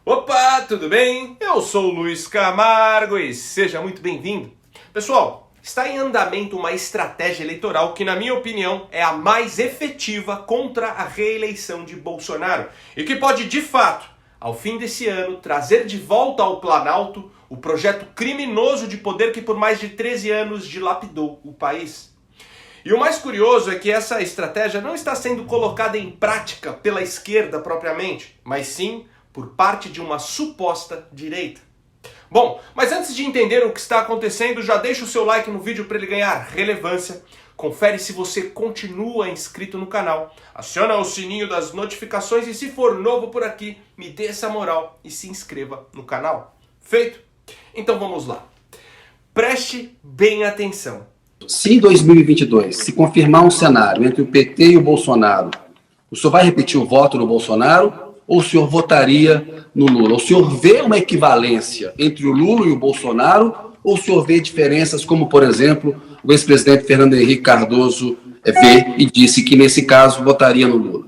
Opa, tudo bem? Eu sou o Luiz Camargo e seja muito bem-vindo. Pessoal, está em andamento uma estratégia eleitoral que, na minha opinião, é a mais efetiva contra a reeleição de Bolsonaro e que pode, de fato, ao fim desse ano, trazer de volta ao Planalto o projeto criminoso de poder que por mais de 13 anos dilapidou o país. E o mais curioso é que essa estratégia não está sendo colocada em prática pela esquerda propriamente, mas sim por parte de uma suposta direita. Bom, mas antes de entender o que está acontecendo, já deixa o seu like no vídeo para ele ganhar relevância. Confere se você continua inscrito no canal, aciona o sininho das notificações e se for novo por aqui, me dê essa moral e se inscreva no canal. Feito? Então vamos lá. Preste bem atenção. Se em 2022 se confirmar um cenário entre o PT e o Bolsonaro, o senhor vai repetir o voto no Bolsonaro ou o senhor votaria no Lula? O senhor vê uma equivalência entre o Lula e o Bolsonaro ou o senhor vê diferenças como, por exemplo, o ex-presidente Fernando Henrique Cardoso vê e disse que, nesse caso, votaria no Lula?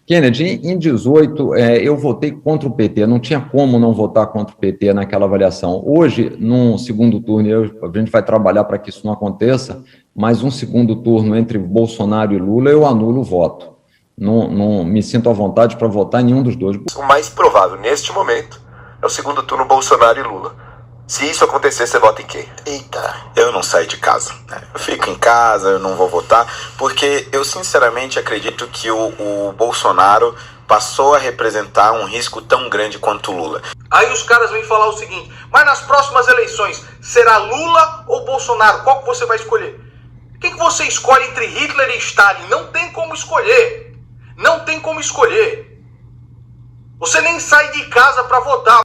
Kennedy, em 18, eu votei contra o PT, não tinha como não votar contra o PT naquela avaliação. Hoje, num segundo turno, a gente vai trabalhar para que isso não aconteça, mas um segundo turno entre Bolsonaro e Lula, eu anulo o voto. Não me sinto à vontade para votar em nenhum dos dois. O mais provável neste momento é o segundo turno Bolsonaro e Lula. Se isso acontecer, você vota em quem? Eita, eu não saio de casa. Eu fico em casa, eu não vou votar, porque eu sinceramente acredito que o Bolsonaro passou a representar um risco tão grande quanto o Lula. Aí os caras vêm falar o seguinte, mas nas próximas eleições, será Lula ou Bolsonaro? Qual que você vai escolher? Quem que você escolhe entre Hitler e Stalin? Não tem como escolher. Não tem como escolher. Você nem sai de casa para votar.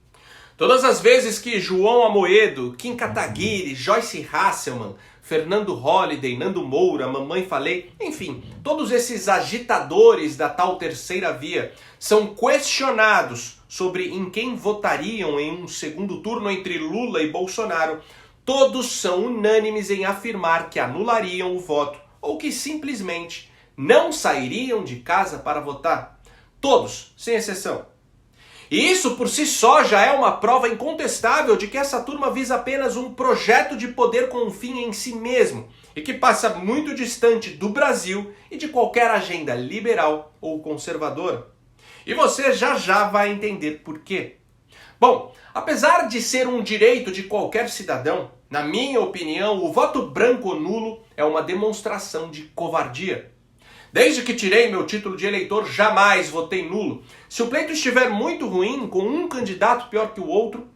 Todas as vezes que João Amoedo, Kim Kataguiri, Joyce Hasselman, Fernando Holliday, Nando Moura, Mamãe Falei, enfim, todos esses agitadores da tal terceira via são questionados sobre em quem votariam em um segundo turno entre Lula e Bolsonaro, todos são unânimes em afirmar que anulariam o voto ou que simplesmente não sairiam de casa para votar. Todos, sem exceção. E isso por si só já é uma prova incontestável de que essa turma visa apenas um projeto de poder com um fim em si mesmo e que passa muito distante do Brasil e de qualquer agenda liberal ou conservadora. E você já vai entender por quê. Bom, apesar de ser um direito de qualquer cidadão, na minha opinião, o voto branco ou nulo é uma demonstração de covardia. Desde que tirei meu título de eleitor, jamais votei nulo. Se o pleito estiver muito ruim, com um candidato pior que o outro,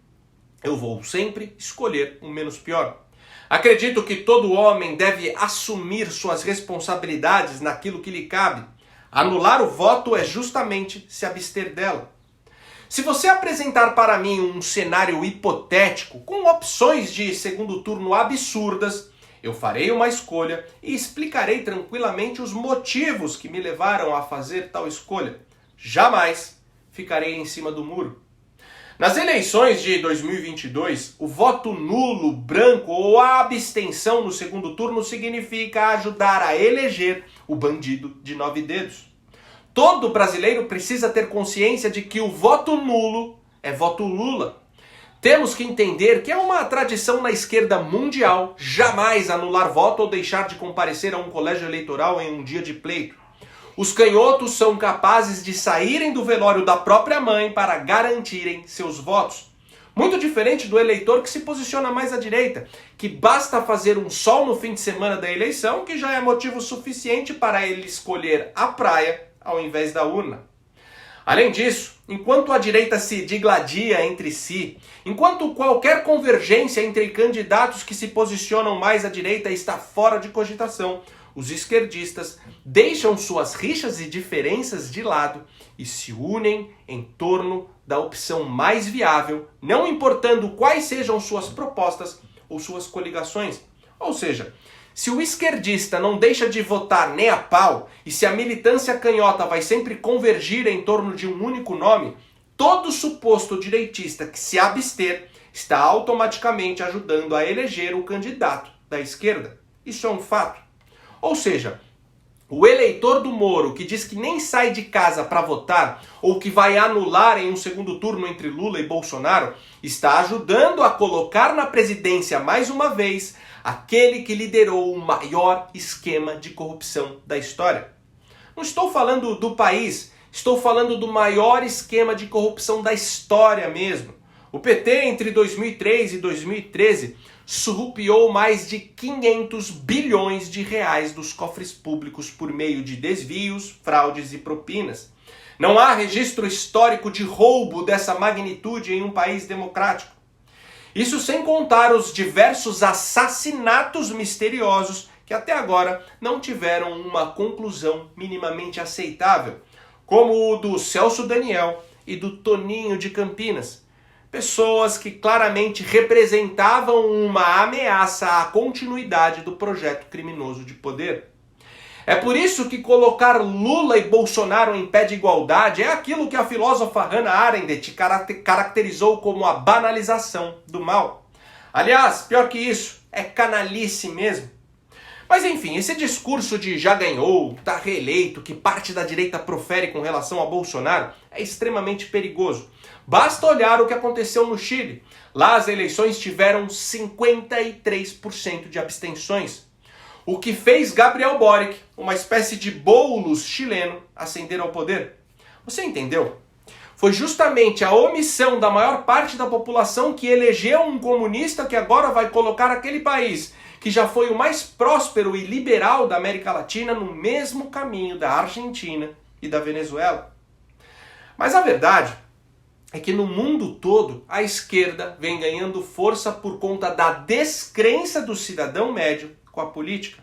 eu vou sempre escolher o menos pior. Acredito que todo homem deve assumir suas responsabilidades naquilo que lhe cabe. Anular o voto é justamente se abster dela. Se você apresentar para mim um cenário hipotético, com opções de segundo turno absurdas, eu farei uma escolha e explicarei tranquilamente os motivos que me levaram a fazer tal escolha. Jamais ficarei em cima do muro. Nas eleições de 2022, o voto nulo, branco ou a abstenção no segundo turno significa ajudar a eleger o bandido de 9 dedos. Todo brasileiro precisa ter consciência de que o voto nulo é voto Lula. Temos que entender que é uma tradição na esquerda mundial jamais anular voto ou deixar de comparecer a um colégio eleitoral em um dia de pleito. Os canhotos são capazes de saírem do velório da própria mãe para garantirem seus votos. Muito diferente do eleitor que se posiciona mais à direita, que basta fazer um sol no fim de semana da eleição que já é motivo suficiente para ele escolher a praia ao invés da urna. Além disso, enquanto a direita se digladia entre si, enquanto qualquer convergência entre candidatos que se posicionam mais à direita está fora de cogitação, os esquerdistas deixam suas rixas e diferenças de lado e se unem em torno da opção mais viável, não importando quais sejam suas propostas ou suas coligações. Ou seja, se o esquerdista não deixa de votar nem a pau e se a militância canhota vai sempre convergir em torno de um único nome, todo suposto direitista que se abster está automaticamente ajudando a eleger o candidato da esquerda. Isso é um fato. Ou seja, O eleitor do Moro, que diz que nem sai de casa para votar ou que vai anular em um segundo turno entre Lula e Bolsonaro, está ajudando a colocar na presidência mais uma vez aquele que liderou o maior esquema de corrupção da história. Não estou falando do país, estou falando do maior esquema de corrupção da história mesmo. O PT entre 2003 e 2013 surrupiou mais de 500 bilhões de reais dos cofres públicos por meio de desvios, fraudes e propinas. Não há registro histórico de roubo dessa magnitude em um país democrático. Isso sem contar os diversos assassinatos misteriosos que até agora não tiveram uma conclusão minimamente aceitável, como o do Celso Daniel e do Toninho de Campinas. Pessoas que claramente representavam uma ameaça à continuidade do projeto criminoso de poder. É por isso que colocar Lula e Bolsonaro em pé de igualdade é aquilo que a filósofa Hannah Arendt caracterizou como a banalização do mal. Aliás, pior que isso, é canalice mesmo. Mas enfim, esse discurso de já ganhou, tá reeleito, que parte da direita profere com relação a Bolsonaro é extremamente perigoso. Basta olhar o que aconteceu no Chile. Lá as eleições tiveram 53% de abstenções. O que fez Gabriel Boric, uma espécie de Boulos chileno, ascender ao poder. Você entendeu? Foi justamente a omissão da maior parte da população que elegeu um comunista que agora vai colocar aquele país, que já foi o mais próspero e liberal da América Latina, no mesmo caminho da Argentina e da Venezuela. Mas a verdade é que no mundo todo a esquerda vem ganhando força por conta da descrença do cidadão médio com a política.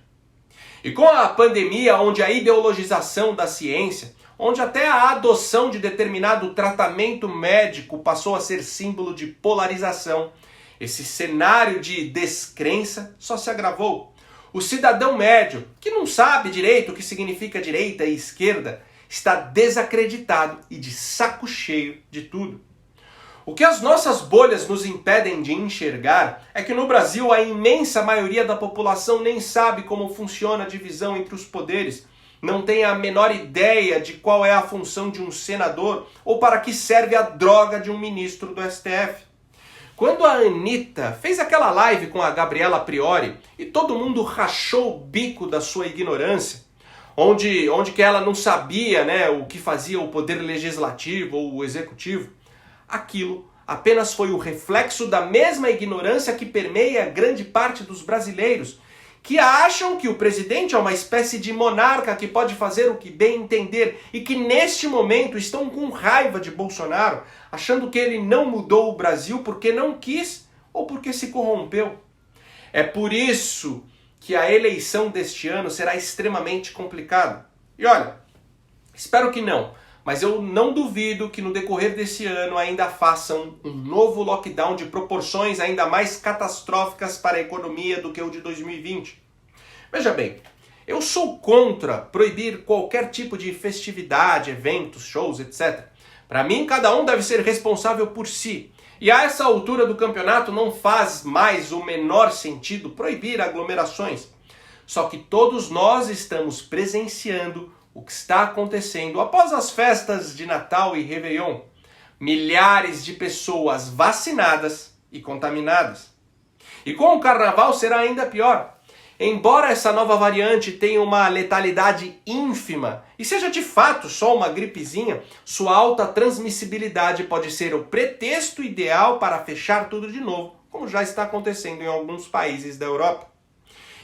E com a pandemia, onde a ideologização da ciência, onde até a adoção de determinado tratamento médico passou a ser símbolo de polarização, esse cenário de descrença só se agravou. O cidadão médio, que não sabe direito o que significa direita e esquerda, está desacreditado e de saco cheio de tudo. O que as nossas bolhas nos impedem de enxergar é que no Brasil a imensa maioria da população nem sabe como funciona a divisão entre os poderes, não tem a menor ideia de qual é a função de um senador ou para que serve a droga de um ministro do STF. Quando a Anitta fez aquela live com a Gabriela Priori e todo mundo rachou o bico da sua ignorância, onde que ela não sabia, né, o que fazia o poder legislativo ou o executivo, aquilo apenas foi o reflexo da mesma ignorância que permeia grande parte dos brasileiros, que acham que o presidente é uma espécie de monarca que pode fazer o que bem entender e que neste momento estão com raiva de Bolsonaro, achando que ele não mudou o Brasil porque não quis ou porque se corrompeu. É por isso que a eleição deste ano será extremamente complicada. E olha, espero que não, mas eu não duvido que no decorrer desse ano ainda façam um novo lockdown de proporções ainda mais catastróficas para a economia do que o de 2020. Veja bem, eu sou contra proibir qualquer tipo de festividade, eventos, shows, etc. Para mim, cada um deve ser responsável por si. E a essa altura do campeonato não faz mais o menor sentido proibir aglomerações. Só que todos nós estamos presenciando o que está acontecendo após as festas de Natal e Réveillon. Milhares de pessoas vacinadas e contaminadas. E com o carnaval será ainda pior. Embora essa nova variante tenha uma letalidade ínfima e seja de fato só uma gripezinha, sua alta transmissibilidade pode ser o pretexto ideal para fechar tudo de novo, como já está acontecendo em alguns países da Europa.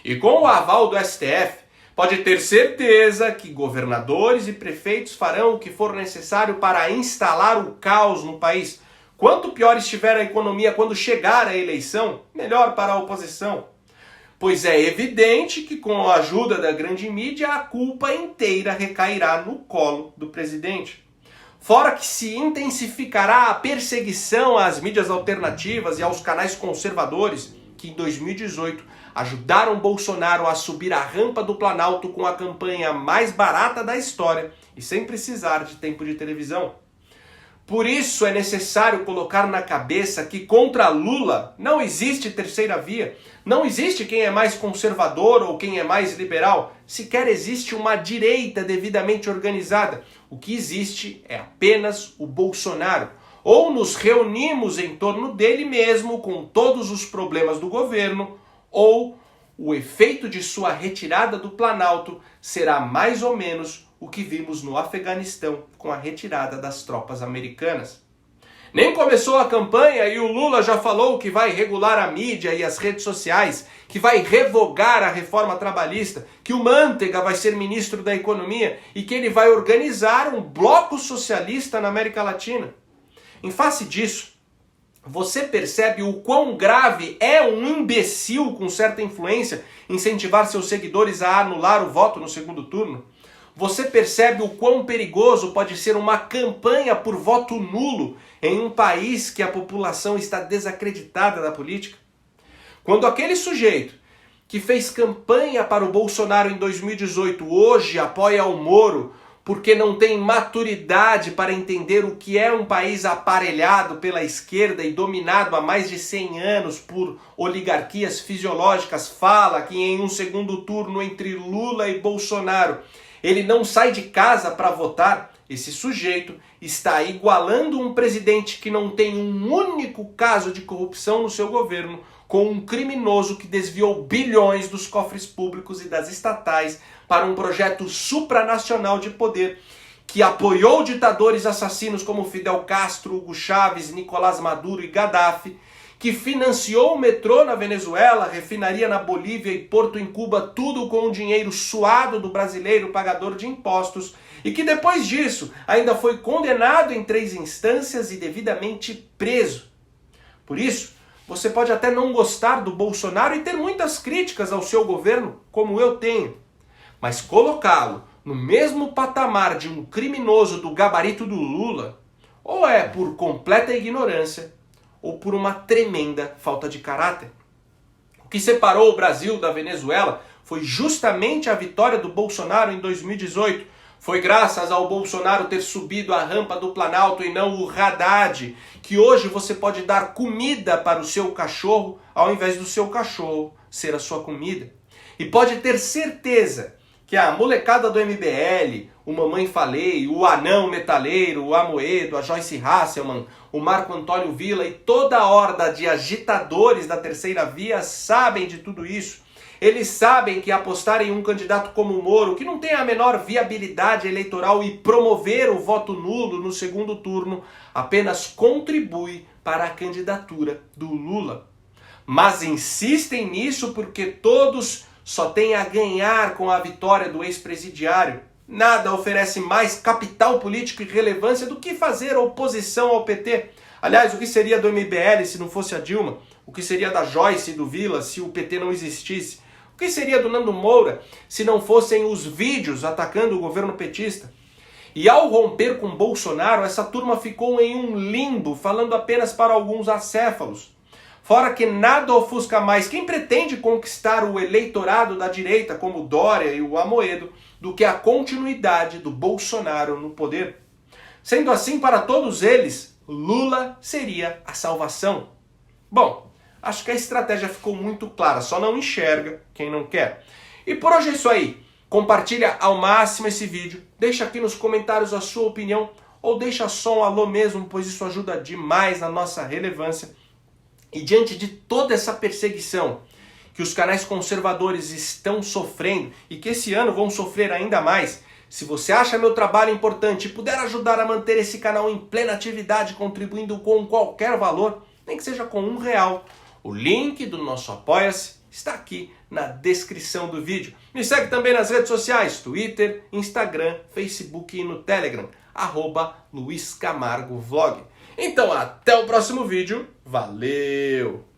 E com o aval do STF, pode ter certeza que governadores e prefeitos farão o que for necessário para instalar o caos no país. Quanto pior estiver a economia quando chegar a eleição, melhor para a oposição. Pois é evidente que com a ajuda da grande mídia a culpa inteira recairá no colo do presidente. Fora que se intensificará a perseguição às mídias alternativas e aos canais conservadores que em 2018 ajudaram Bolsonaro a subir a rampa do Planalto com a campanha mais barata da história e sem precisar de tempo de televisão. Por isso é necessário colocar na cabeça que contra Lula não existe terceira via, não existe quem é mais conservador ou quem é mais liberal, sequer existe uma direita devidamente organizada. O que existe é apenas o Bolsonaro. Ou nos reunimos em torno dele mesmo com todos os problemas do governo, ou o efeito de sua retirada do Planalto será mais ou menos o que vimos no Afeganistão com a retirada das tropas americanas. Nem começou a campanha e o Lula já falou que vai regular a mídia e as redes sociais, que vai revogar a reforma trabalhista, que o Manteiga vai ser ministro da Economia e que ele vai organizar um bloco socialista na América Latina. Em face disso, você percebe o quão grave é um imbecil com certa influência incentivar seus seguidores a anular o voto no segundo turno? Você percebe o quão perigoso pode ser uma campanha por voto nulo em um país que a população está desacreditada da política? Quando aquele sujeito que fez campanha para o Bolsonaro em 2018 hoje apoia o Moro porque não tem maturidade para entender o que é um país aparelhado pela esquerda e dominado há mais de 100 anos por oligarquias fisiológicas, fala que em um segundo turno entre Lula e Bolsonaro ele não sai de casa para votar, esse sujeito está igualando um presidente que não tem um único caso de corrupção no seu governo com um criminoso que desviou bilhões dos cofres públicos e das estatais para um projeto supranacional de poder, que apoiou ditadores assassinos como Fidel Castro, Hugo Chávez, Nicolás Maduro e Gaddafi, que financiou o metrô na Venezuela, refinaria na Bolívia e porto em Cuba, tudo com o dinheiro suado do brasileiro pagador de impostos, e que depois disso ainda foi condenado em 3 instâncias e devidamente preso. Por isso, você pode até não gostar do Bolsonaro e ter muitas críticas ao seu governo, como eu tenho, mas colocá-lo no mesmo patamar de um criminoso do gabarito do Lula, ou é por completa ignorância, ou por uma tremenda falta de caráter. O que separou o Brasil da Venezuela foi justamente a vitória do Bolsonaro em 2018. Foi graças ao Bolsonaro ter subido a rampa do Planalto e não o Haddad, que hoje você pode dar comida para o seu cachorro, ao invés do seu cachorro ser a sua comida. E pode ter certeza que a molecada do MBL, o Mamãe Falei, o Anão Metaleiro, o Amoedo, a Joyce Hasselman, o Marco Antônio Villa e toda a horda de agitadores da terceira via sabem de tudo isso. Eles sabem que apostar em um candidato como o Moro, que não tem a menor viabilidade eleitoral, e promover o voto nulo no segundo turno apenas contribui para a candidatura do Lula. Mas insistem nisso porque todos só têm a ganhar com a vitória do ex-presidiário. Nada oferece mais capital político e relevância do que fazer oposição ao PT. Aliás, o que seria do MBL se não fosse a Dilma? O que seria da Joyce e do Villa se o PT não existisse? O que seria do Nando Moura se não fossem os vídeos atacando o governo petista? E ao romper com Bolsonaro, essa turma ficou em um limbo, falando apenas para alguns acéfalos. Fora que nada ofusca mais quem pretende conquistar o eleitorado da direita, como o Dória e o Amoedo, do que a continuidade do Bolsonaro no poder. Sendo assim, para todos eles, Lula seria a salvação. Bom, acho que a estratégia ficou muito clara, só não enxerga quem não quer. E por hoje é isso aí. Compartilha ao máximo esse vídeo, deixa aqui nos comentários a sua opinião, ou deixa só um alô mesmo, pois isso ajuda demais na nossa relevância. E diante de toda essa perseguição que os canais conservadores estão sofrendo e que esse ano vão sofrer ainda mais, se você acha meu trabalho importante e puder ajudar a manter esse canal em plena atividade contribuindo com qualquer valor, nem que seja com R$1, o link do nosso Apoia-se está aqui na descrição do vídeo. Me segue também nas redes sociais, Twitter, Instagram, Facebook e no Telegram, @LuizCamargoVlog. Então até o próximo vídeo, valeu!